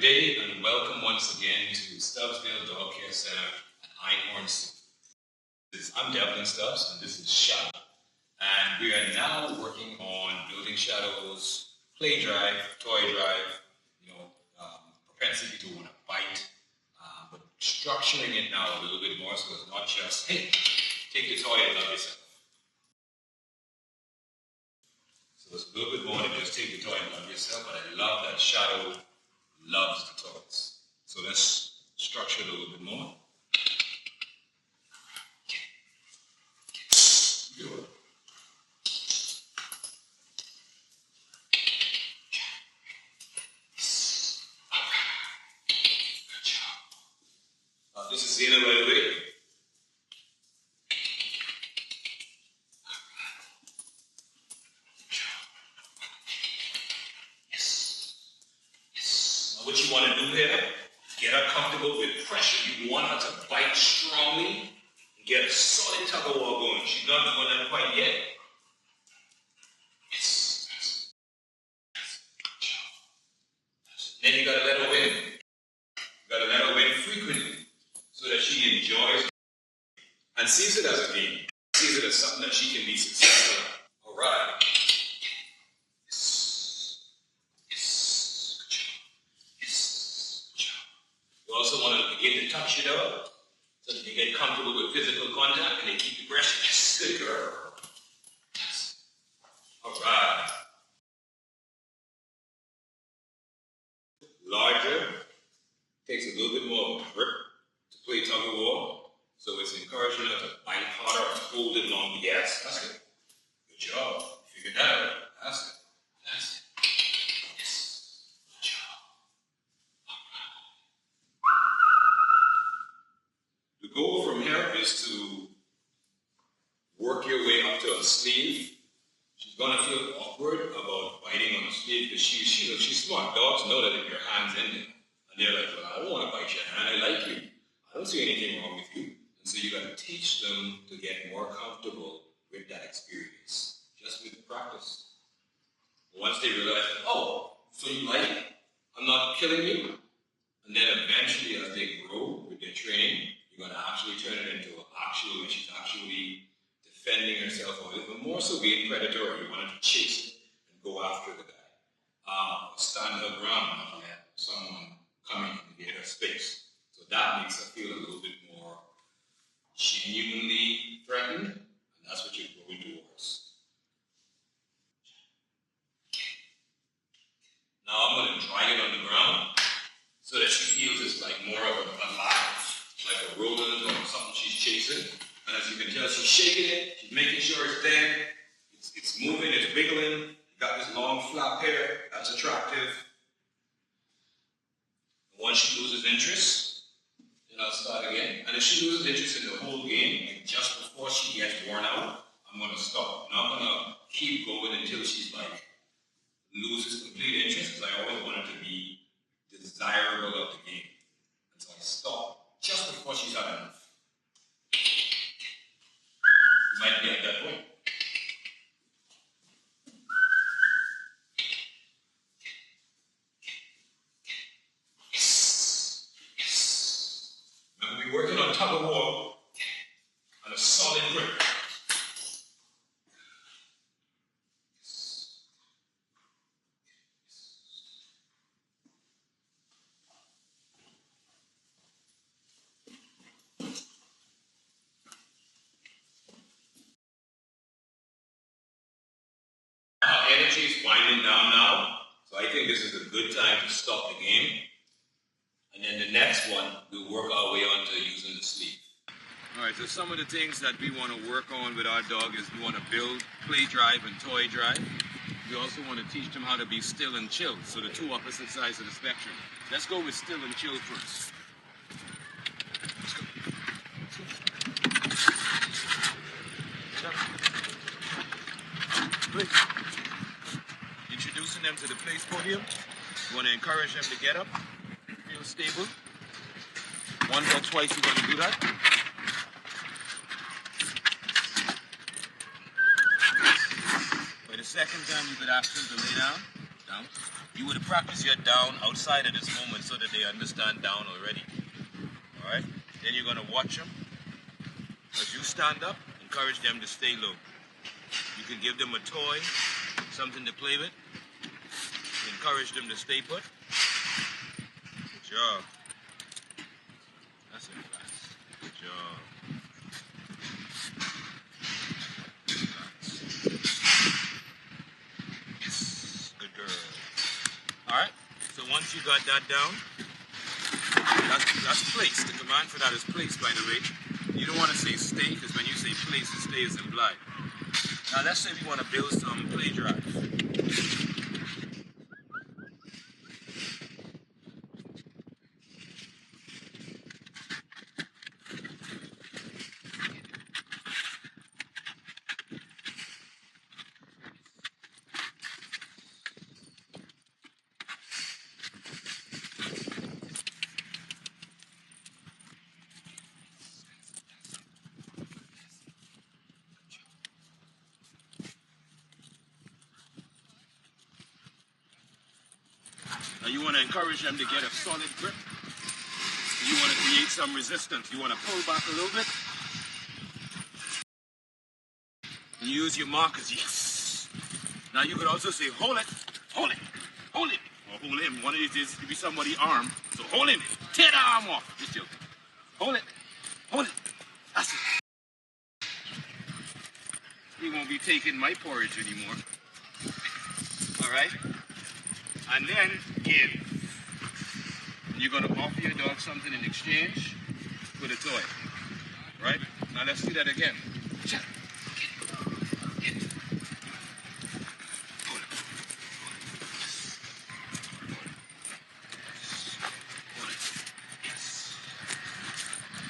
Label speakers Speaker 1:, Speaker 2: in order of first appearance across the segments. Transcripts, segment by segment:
Speaker 1: day and welcome once again to Stubbsville Dog Care Center at Einhorn City. I'm Devlin Stubbs and this is Shadow. And we are now working on building Shadow's play drive, toy drive, propensity to want to bite, but structuring it now a little bit more so it's not just, hey, take the toy and love yourself. So it's a little bit more than just take the toy and love yourself, but I love that Shadow loves the toys. So let's structure it a little bit more. Good. This is Zena, by the way. What you want to do here, get her comfortable with pressure. You want her to bite strongly and get a solid tug of war going. She's not doing that quite yet. Yes. Then you got to let her win. You got to let her win frequently so that she enjoys and sees it as a game. Sees it as something that she can be successful at. All right. You also want to begin to touch it up so that you get comfortable with physical contact and they keep the aggression. Yes, good girl. Yes. All right. Larger. Takes a little bit more grip to play tug of war. So it's encouraging her to bite harder and hold it longer. Yes, that's it. Good job. You figured that out. That's it. That's it. The goal from here is to work your way up to a sleeve. She's going to feel awkward about biting on the sleeve because she's smart. Dogs know that if your hand's in there, and they're like, well, I don't want to bite your hand. I like you. I don't see anything wrong with you. And so you got to teach them to get more comfortable with that experience, just with practice. Once they realize, oh, so you like it? I'm not killing you. And then eventually, as they grow with their training, you're going to actually turn it into when she's actually defending herself, but more so being predatory. You want to chase it and go after the guy. Stand her ground, not let someone come in and get her space. So that makes her feel a little bit more genuinely threatened, and that's what you're going towards. Now I'm going to drag it on the ground so that she feels it's like more of a live, like a rodent or something she's chasing. And as you can tell, she's shaking it, she's making sure it's there, it's moving, it's wiggling. You got this long flap hair, that's attractive. Once she loses interest, then I'll start again. And if she loses interest in the whole game, like just before she gets worn out, I'm going to stop. I'm not going to keep going until she's like loses complete interest, because I always want her to be desirable of the game. And so I stop just before she's had enough. You might be at that point. Yes. Yes. Remember, we're working on tug of war and a solid grip. Energy is winding down now, so I think this is a good time to stop the game. And then the next one, we'll work our way on to using the sleeve. All right, so some of the things that we want to work on with our dog is we want to build play drive and toy drive. We also want to teach them how to be still and chill, so the two opposite sides of the spectrum. Let's go with still and chill first. Let's go. Please. Introducing them to the place podium. You want to encourage them to get up, feel stable. Once or twice you're going to do that. By the second time you could ask them to lay down. You would practice your down outside of this moment so that they understand down already. Alright? Then you're going to watch them. As you stand up, encourage them to stay low. You can give them a toy, something to play with. Encourage them to stay put. Good job. That's it, class. Good job. Yes. Good girl. Alright? So once you got that down, that's place. The command for that is place, by the way. You don't want to say stay, because when you say place, it stays implied. Now let's say we want to build some play drive. Now you want to encourage them to get a solid grip. You want to create some resistance. You want to pull back a little bit. And use your markers. Yes. Now you could also say, hold it, hold it, hold it. Or hold him. One of these days it could be somebody's arm. So hold him. Tear the arm off. Just joking. Hold it. Hold it. That's it. He won't be taking my porridge anymore. Alright? And then give. And you're going to offer your dog something in exchange for the toy. Right? Now let's do that again. Get it. Get it. Hold it. Hold it. Yes.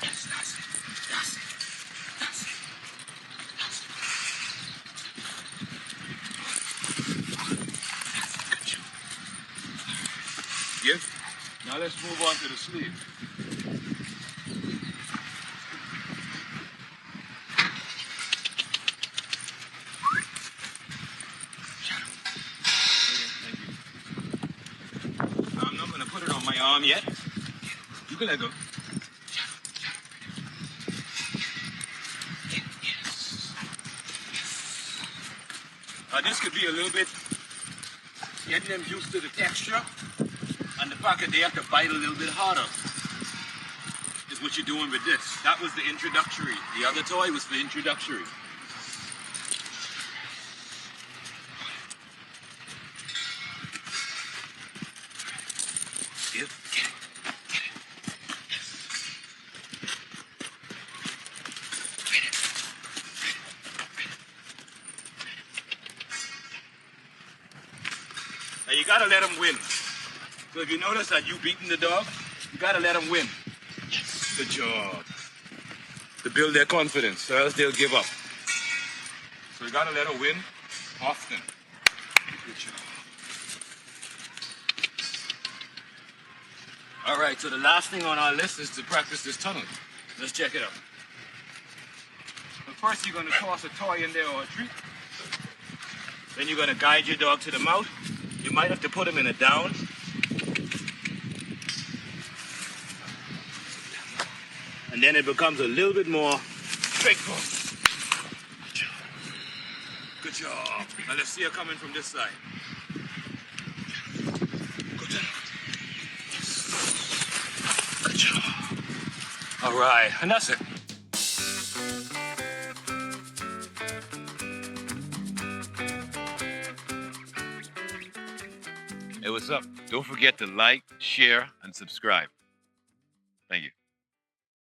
Speaker 1: Yes, that's it. That's it. That's it. That's it. Good job. Yes? Now let's move on to the sleeve. I'm not going to put it on my arm yet. You can let go. This could be a little bit getting them used to the texture and the fact that they have to bite a little bit harder. Is what you're doing with this. That was the introductory. The other toy was the introductory. Get it. Get it. Now you gotta let them win. So if you notice that you beating the dog, you gotta let them win. Yes. Good job. To build their confidence, or else they'll give up. So you gotta let them win often. Good job. All right, so the last thing on our list is to practice this tunnel. Let's check it out. But first you're gonna toss a toy in there or a treat. Then you're gonna guide your dog to the mouth. You might have to put him in a down. And then it becomes a little bit more straightforward. Good job. Good job. Now let's see her coming from this side. Good job. Good job. All right, and that's it. Hey, what's up? Don't forget to like, share, and subscribe. Thank you.